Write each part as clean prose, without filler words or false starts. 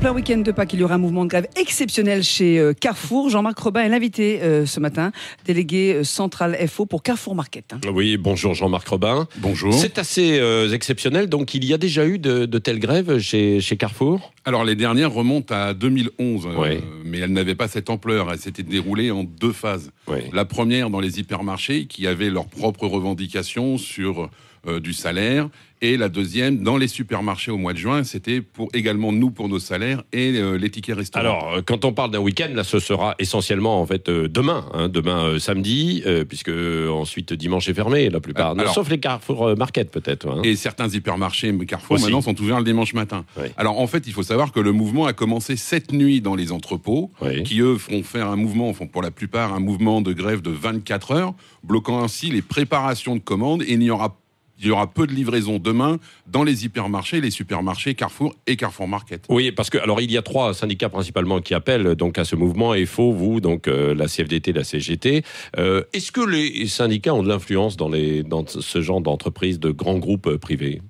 plein week-end de Pâques, il y aura un mouvement de grève exceptionnel chez Carrefour. Jean-Marc Robin est l'invité ce matin, délégué central FO pour Carrefour Market. Oui, bonjour Jean-Marc Robin. Bonjour. C'est assez exceptionnel, donc il y a déjà eu de telles grèves chez Carrefour ? Alors les dernières remontent à 2011, Oui. mais elles n'avaient pas cette ampleur. Elles s'étaient déroulées en deux phases. Oui. La première dans les hypermarchés qui avaient leurs propres revendications sur du salaire, et la deuxième dans les supermarchés au mois de juin, c'était également nous pour nos salaires et les tickets restaurants. Alors, quand on parle d'un week-end, là, ce sera essentiellement en fait demain, samedi, puisque ensuite dimanche est fermé la plupart, sauf les Carrefour Market peut-être. Et certains hypermarchés Carrefour Aussi. maintenant sont ouverts le dimanche matin. Oui. Alors en fait, il faut savoir que le mouvement a commencé cette nuit dans les entrepôts, Oui. qui eux font pour la plupart un mouvement de grève de 24 heures, bloquant ainsi les préparations de commandes, et il y aura peu de livraisons demain dans les hypermarchés, les supermarchés Carrefour et Carrefour Market. Oui, parce que alors il y a trois syndicats principalement qui appellent donc à ce mouvement, FO, vous, donc la CFDT, la CGT. Est-ce que les syndicats ont de l'influence dans ce genre d'entreprise, de grands groupes privés ?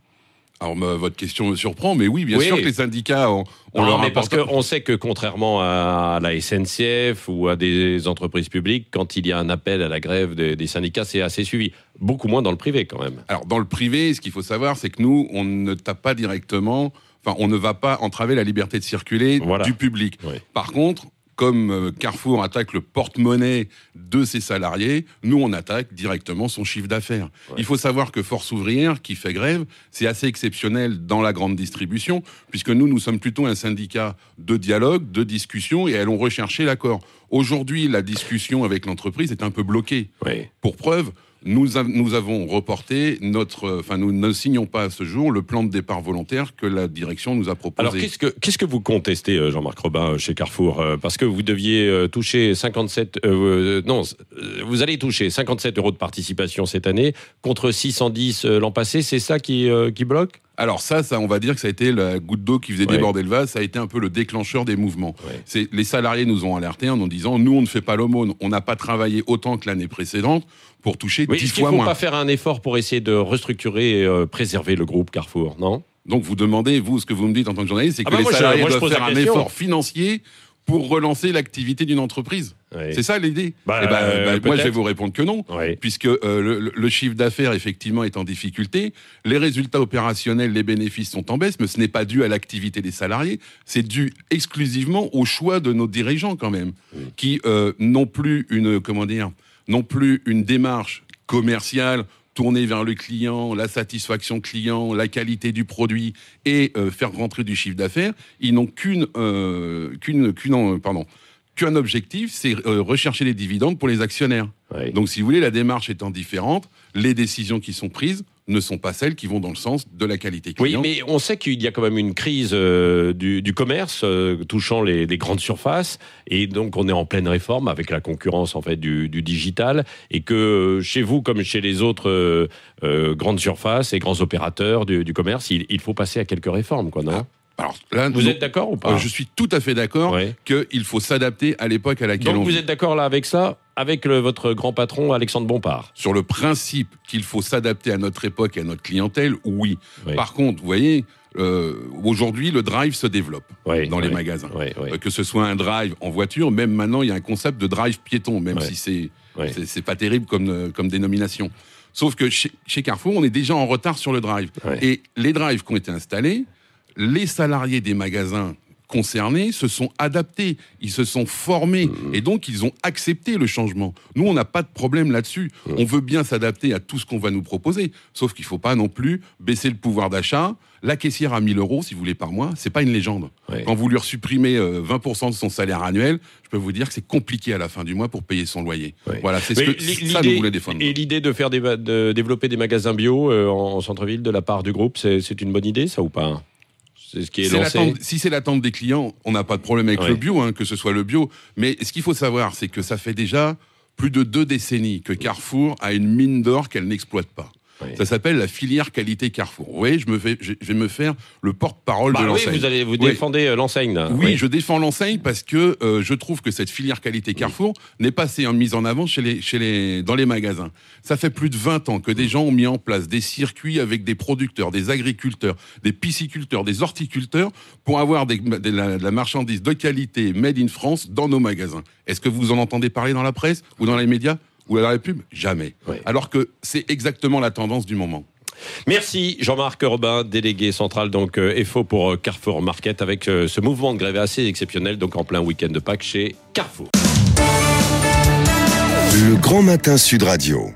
Alors votre question me surprend, mais oui, bien sûr que les syndicats ont leur parce qu'on sait que contrairement à la SNCF ou à des entreprises publiques, quand il y a un appel à la grève des syndicats, c'est assez suivi. Beaucoup moins dans le privé quand même. Alors dans le privé, ce qu'il faut savoir, c'est que nous, on ne tape pas directement, on ne va pas entraver la liberté de circuler du public. Oui. Par contre, comme Carrefour attaque le porte-monnaie de ses salariés, nous, on attaque directement son chiffre d'affaires. Ouais. Il faut savoir que Force ouvrière, qui fait grève, c'est assez exceptionnel dans la grande distribution, puisque nous sommes plutôt un syndicat de dialogue, de discussion, et allons rechercher l'accord. Aujourd'hui, la discussion avec l'entreprise est un peu bloquée. Oui. Pour preuve, nous avons reporté nous ne signons pas à ce jour le plan de départ volontaire que la direction nous a proposé. Alors qu'est-ce que vous contestez, Jean-Marc Robin, chez Carrefour ? Parce que vous deviez toucher vous allez toucher 57 € de participation cette année contre 610 l'an passé. C'est ça qui bloque ? Alors ça, on va dire que ça a été la goutte d'eau qui faisait déborder le vase. Ça a été un peu le déclencheur des mouvements. Ouais. Les salariés nous ont alertés en nous disant, nous, on ne fait pas l'aumône. On n'a pas travaillé autant que l'année précédente pour toucher 10 fois moins. Est-ce qu'il ne faut pas faire un effort pour essayer de restructurer et préserver le groupe Carrefour, non ? Donc vous demandez, vous, ce que vous me dites en tant que journaliste, c'est que les salariés doivent faire un effort financier pour relancer l'activité d'une entreprise. Oui. C'est ça l'idée. Moi, je vais vous répondre que non, puisque le chiffre d'affaires, effectivement, est en difficulté. Les résultats opérationnels, les bénéfices sont en baisse, mais ce n'est pas dû à l'activité des salariés, c'est dû exclusivement au choix de nos dirigeants, quand même, qui n'ont plus une démarche commerciale tourner vers le client, la satisfaction client, la qualité du produit et faire rentrer du chiffre d'affaires. Ils n'ont qu'un objectif, c'est rechercher les dividendes pour les actionnaires. Oui. Donc, si vous voulez, la démarche étant différente, les décisions qui sont prises ne sont pas celles qui vont dans le sens de la qualité client. Oui, mais on sait qu'il y a quand même une crise du commerce touchant les grandes surfaces, et donc on est en pleine réforme avec la concurrence en fait du digital, et que chez vous comme chez les autres grandes surfaces et grands opérateurs du commerce, il faut passer à quelques réformes, quoi, non ? Alors, là, vous êtes d'accord ou pas ? Je suis tout à fait d'accord qu'il faut s'adapter à l'époque à laquelle on vit. Donc vous êtes d'accord là avec ça, avec votre grand patron Alexandre Bompard ? Sur le principe qu'il faut s'adapter à notre époque et à notre clientèle, oui. Par contre, vous voyez, aujourd'hui, le drive se développe dans les magasins. Que ce soit un drive en voiture, même maintenant, il y a un concept de drive piéton, même si c'est pas terrible comme dénomination. Sauf que chez Carrefour, on est déjà en retard sur le drive. Et les drives qui ont été installés, les salariés des magasins concernés se sont adaptés, ils se sont formés, et donc ils ont accepté le changement. Nous, on n'a pas de problème là-dessus. On veut bien s'adapter à tout ce qu'on va nous proposer, sauf qu'il ne faut pas non plus baisser le pouvoir d'achat. La caissière à 1 000 €, si vous voulez, par mois, c'est pas une légende. Quand vous lui supprimez 20% de son salaire annuel, je peux vous dire que c'est compliqué à la fin du mois pour payer son loyer. Voilà, c'est ça que nous voulons défendre. Et l'idée de développer des magasins bio en centre-ville de la part du groupe, c'est une bonne idée, ça, ou pas ? C'est ce qui est lancé. Si c'est l'attente des clients, on n'a pas de problème avec le bio, que ce soit le bio. Mais ce qu'il faut savoir, c'est que ça fait déjà plus de 2 décennies que Carrefour a une mine d'or qu'elle n'exploite pas. Ça s'appelle la filière qualité Carrefour. Vous voyez, je vais me faire le porte-parole de l'enseigne. Oui, vous défendez l'enseigne. Là. Oui, je défends l'enseigne parce que je trouve que cette filière qualité Carrefour n'est pas assez mise en avant dans les magasins. Ça fait plus de 20 ans que des gens ont mis en place des circuits avec des producteurs, des agriculteurs, des pisciculteurs, des horticulteurs pour avoir de la marchandise de qualité made in France dans nos magasins. Est-ce que vous en entendez parler dans la presse ou dans les médias ou à la pub? Jamais. Oui. Alors que c'est exactement la tendance du moment. Merci Jean-Marc Robin, délégué central donc FO pour Carrefour Market, avec ce mouvement de grève assez exceptionnel donc en plein week-end de Pâques chez Carrefour. Le Grand Matin Sud Radio.